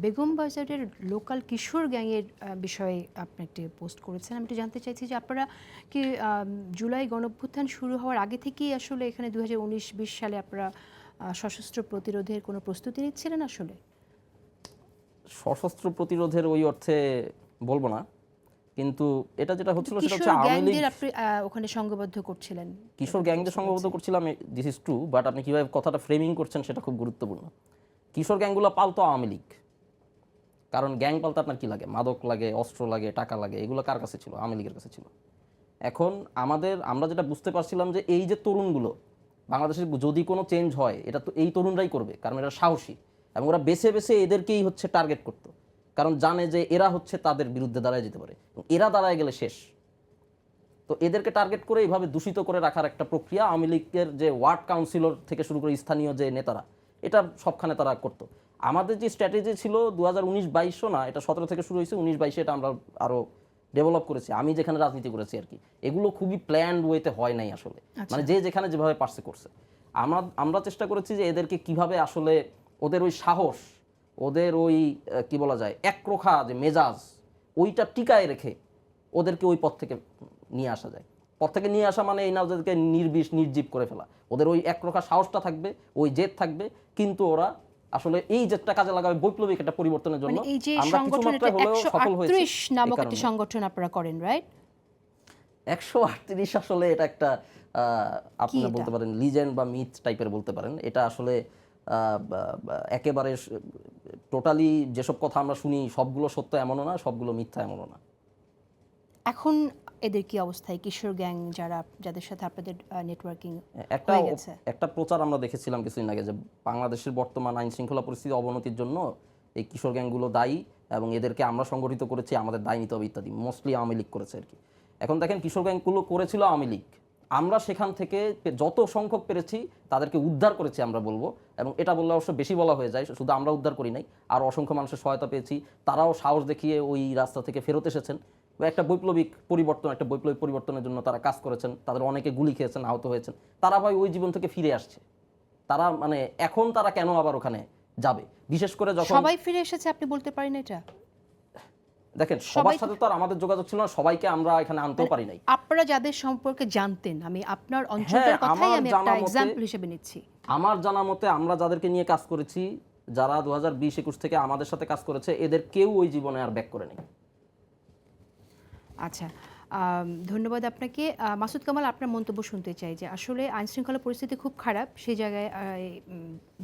বেগম বাজারের লোকাল কিশোর গ্যাংয়ের বিষয়ে আপনি একটি পোস্ট করেছেন। আমি একটু জানতে চাইছি যে আপনারা কি জুলাই গণঅভ্যুত্থান শুরু হওয়ার আগে থেকেই আসলে এখানে 2019-20 সালে আপনারা সশস্ত্র প্রতিরোধের কোনো প্রস্তুতি নিচ্ছিলেন আসলে? সশস্ত্র প্রতিরোধের ওই অর্থে বলবো না, কিন্তু এটা যেটা হচ্ছিল সেটা হচ্ছে কিশোর আওয়ামী লীগ গ্যাংদের আপনি ওখানে সংঘবদ্ধ করছিলেন, কিশোর গ্যাংদের সংঘবদ্ধ করছিলাম, দিস ইজ ট্রু, বাট আপনি কিভাবে কথাটা ফ্রেমিং করছেন সেটা খুব গুরুত্বপূর্ণ। কিশোর গ্যাংগুলো পালতো আওয়ামী লীগ, কারণ গ্যাং পালতে আপনার কি লাগে, মাদক লাগে, অস্ত্র লাগে, টাকা লাগে, এগুলো কার কাছে ছিল? আওয়ামী লীগের কাছে ছিল। এখন আমরা যেটা বুঝতে পারছিলাম যে এই যে তরুণগুলো, বাংলাদেশের যদি কোনো চেঞ্জ হয় এটা তো এই তরুণরাই করবে, কারণ এরা সাহসী এবং ওরা বেছে বেছে এদেরকেই হচ্ছে টার্গেট করতো, কারণ জানে যে এরা হচ্ছে তাদের বিরুদ্ধে দাঁড়ায় যেতে পারে, এরা দাঁড়ায় গেলে শেষ। তো এদেরকে টার্গেট করে এইভাবে দূষিত করে রাখার একটা প্রক্রিয়া আওয়ামী লীগের যে ওয়ার্ড কাউন্সিলর থেকে শুরু করে স্থানীয় যে নেতারা, এটা সবখানে তারা করতো। আমাদের যে স্ট্র্যাটেজি ছিল 2019-22 না, এটা 17 থেকে শুরু হয়েছে, 19-22 এটা আমরা আরও ডেভেলপ করেছি, আমি যেখানে রাজনীতি করেছি আর কি। এগুলো খুবই প্ল্যান্ড ওয়েতে হয় নাই আসলে, মানে যে যেখানে যেভাবে পারছে করছে। আমরা চেষ্টা করেছি যে এদেরকে কিভাবে আসলে ওদের ওই সাহস, ওদের ওই কি বলা যায় একরোখা যে মেজাজ, ওইটা টিকায় রেখে ওদেরকে ওই পথ থেকে নিয়ে আসা যায়। পথ থেকে নিয়ে আসা মানে এই না ওদেরকে নির্বিষ নির্জীব করে ফেলা, ওদের ওই একরোখা সাহসটা থাকবে, ওই জেদ থাকবে, কিন্তু ওরা আসলে এই জেদটা কাজে লাগাবে বৈপ্লবিক একটা পরিবর্তনের জন্য। এই যে আমরা কিছু মাত্রায় হলেও সফল হয়েছি। 138 নামক একটা সংগঠন আপনারা করেন, রাইট? 138 আসলে এটা একটা আপনি বলতে পারেন লিজেন্ড বা মিথ টাইপের বলতে পারেন। এটা আসলে একেবারে টোটালি যেসব কথা আমরা শুনি সবগুলো সত্য এমনও না, সবগুলো মিথ্যা এমনও না। এখন এদের কি অবস্থায়, কিশোর গ্যাং যাদের সাথে আপনাদের নেটওয়ার্কিং হয়ে গেছে? একটা প্রচার আমরা দেখেছিলাম কিছুদিন আগে যে বাংলাদেশের বর্তমান আইন শৃঙ্খলা পরিস্থিতি অবনতির জন্য এই কিশোর গ্যাংগুলো দায়ী এবং এদেরকে আমরা সংগঠিত করেছি, আমাদের দায় নিতে হবে ইত্যাদি। মোস্টলি আওয়ামী লীগ করেছে আর কি। এখন দেখেন কিশোর গ্যাংগুলো করেছিল আওয়ামী লীগ, আমরা সেখান থেকে যত সংখ্যক পেরেছি তাদেরকে উদ্ধার করেছি আমরা বলবো, এবং এটা বললে অবশ্য বেশি বলা হয়ে যায়, শুধু আমরা উদ্ধার করি নাই, আর অসংখ্য মানুষের সহায়তা পেয়েছি, তারাও সাহস দেখিয়ে ওই রাস্তা থেকে ফেরত এসেছেন। একটা বৈপ্লবিক পরিবর্তনের জন্য তারা কাজ করেছেন, তাদের অনেকে গুলি খেয়েছেন, আহত হয়েছেন, তারা ভাই ওই জীবন থেকে ফিরে আসছে। তারা মানে এখন তারা কেন আবার ওখানে যাবে, বিশেষ করে যখন সবাই ফিরে এসেছে আপনি বলতে পারেন এটা? দেখেন সবার সাথে তো আর আমাদের যোগাযোগ ছিল না, সবাইকে আমরা এখানে আনতেও পারি নাই। আপনারা যাদের সম্পর্কে জানতেন, আমি আপনার অঞ্চলের কথাই আমি একটা एग्जांपल হিসেবে নিচ্ছি। আমার জানা মতে আমরা যাদেরকে নিয়ে কাজ করেছি, যারা 2020-21 থেকে আমাদের সাথে কাজ করেছে, এদের কেউ ওই জীবনে আর ব্যাক করে নেই। আচ্ছা, ধন্যবাদ আপনাকে। মাসুদ কামাল, আপনার মন্তব্য শুনতে চাই যে আসলে আইনশৃঙ্খলা পরিস্থিতি খুব খারাপ, সেই জায়গায়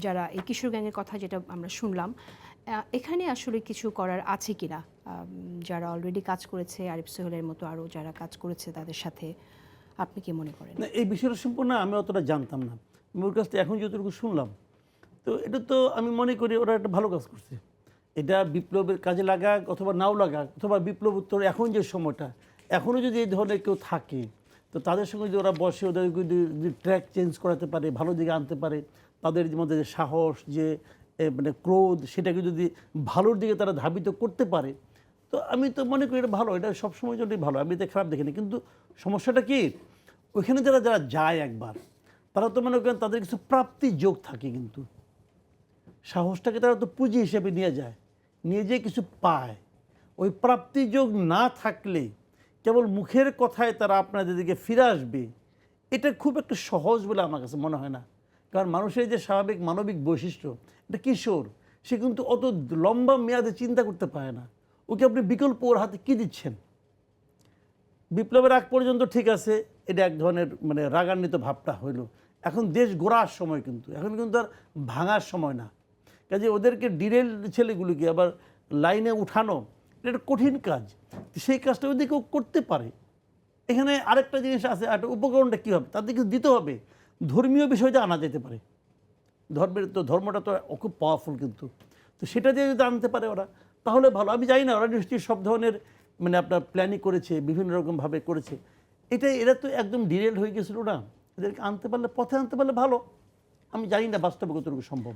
যারা এই কিশোর গ্যাংয়ের কথা যেটা আমরা শুনলাম, এখানে আসলে কিছু করার আছে কিনা? যারা অলরেডি কাজ করেছে, আরিফ সোহেলের মতো আরও যারা কাজ করেছে তাদের সাথে, আপনি কি মনে করেন? না, এই বিষয়টা সম্পূর্ণ আমি অতটা জানতাম না, আমি ওর কাছ থেকে এখন যতটুকু শুনলাম, তো এটা তো আমি মনে করি ওরা একটা ভালো কাজ করছে। এটা বিপ্লবের কাজে লাগাক অথবা নাও লাগাক, অথবা বিপ্লব উত্তর এখন যে সময়টা, এখনও যদি এই ধরনের কেউ থাকে, তো তাদের সঙ্গে যদি ওরা বসে ওদের যদি ট্র্যাক চেঞ্জ করাতে পারে, ভালো দিকে আনতে পারে, তাদের মধ্যে যে সাহস, যে মানে ক্রোধ, সেটাকে যদি ভালোর দিকে তারা ধাবিত করতে পারে, তো আমি তো মনে করি এটা ভালো, এটা সবসময় জন্যই ভালো, আমি এটা খারাপ দেখিনি। কিন্তু সমস্যাটা কি, ওইখানে যারা যায় একবার, তারা তো মনে করেন তাদের কিছু প্রাপ্তি যোগ থাকে, কিন্তু সাহসটাকে তারা তো পুঁজি হিসেবে নিয়ে যায়, নিয়ে যেয়ে কিছু পায়। ওই প্রাপ্তি যোগ না থাকলে কেবল মুখের কথায় তারা আপনাদের দিকে ফিরে আসবে, এটা খুব একটা সহজ বলে আমার কাছে মনে হয় না। কারণ মানুষের যে স্বাভাবিক মানবিক বৈশিষ্ট্য, এটা কিশোর, সে কিন্তু অত লম্বা মেয়াদে চিন্তা করতে পারে না। ওকে আপনি বিকল্প ওর হাতে কী দিচ্ছেন? বিপ্লবের আগ পর্যন্ত ঠিক আছে, এটা এক ধরনের মানে রাগান্বিত ভাবটা হইল। এখন দেশ গড়ার সময়, কিন্তু এখন কিন্তু আর ভাঙার সময় না। কাজে ওদেরকে ডিরেল ছেলেগুলিকে আবার লাইনে উঠানো এটা কঠিন কাজ, সেই কাজটা যদি কেউ করতে পারে। এখানে আরেকটা জিনিস আছে, একটা উপকরণটা কী হবে, তাদেরকে দিতে হবে ধর্মীয় বিষয়টা আনা যেতে পারে। ধর্মটা তো খুব পাওয়ারফুল, কিন্তু তো সেটা দিয়ে যদি আনতে পারে ওরা, তাহলে ভালো। আমি জানি না ওরা নিশ্চয়ই সব ধরনের মানে আপনার প্ল্যানিং করেছে, বিভিন্ন রকমভাবে করেছে। এরা তো একদম ডিরেল হয়ে গেছিল না, এদেরকে আনতে পারলে, পথে আনতে পারলে ভালো। আমি জানি না বাস্তবে কতটুকু সম্ভব।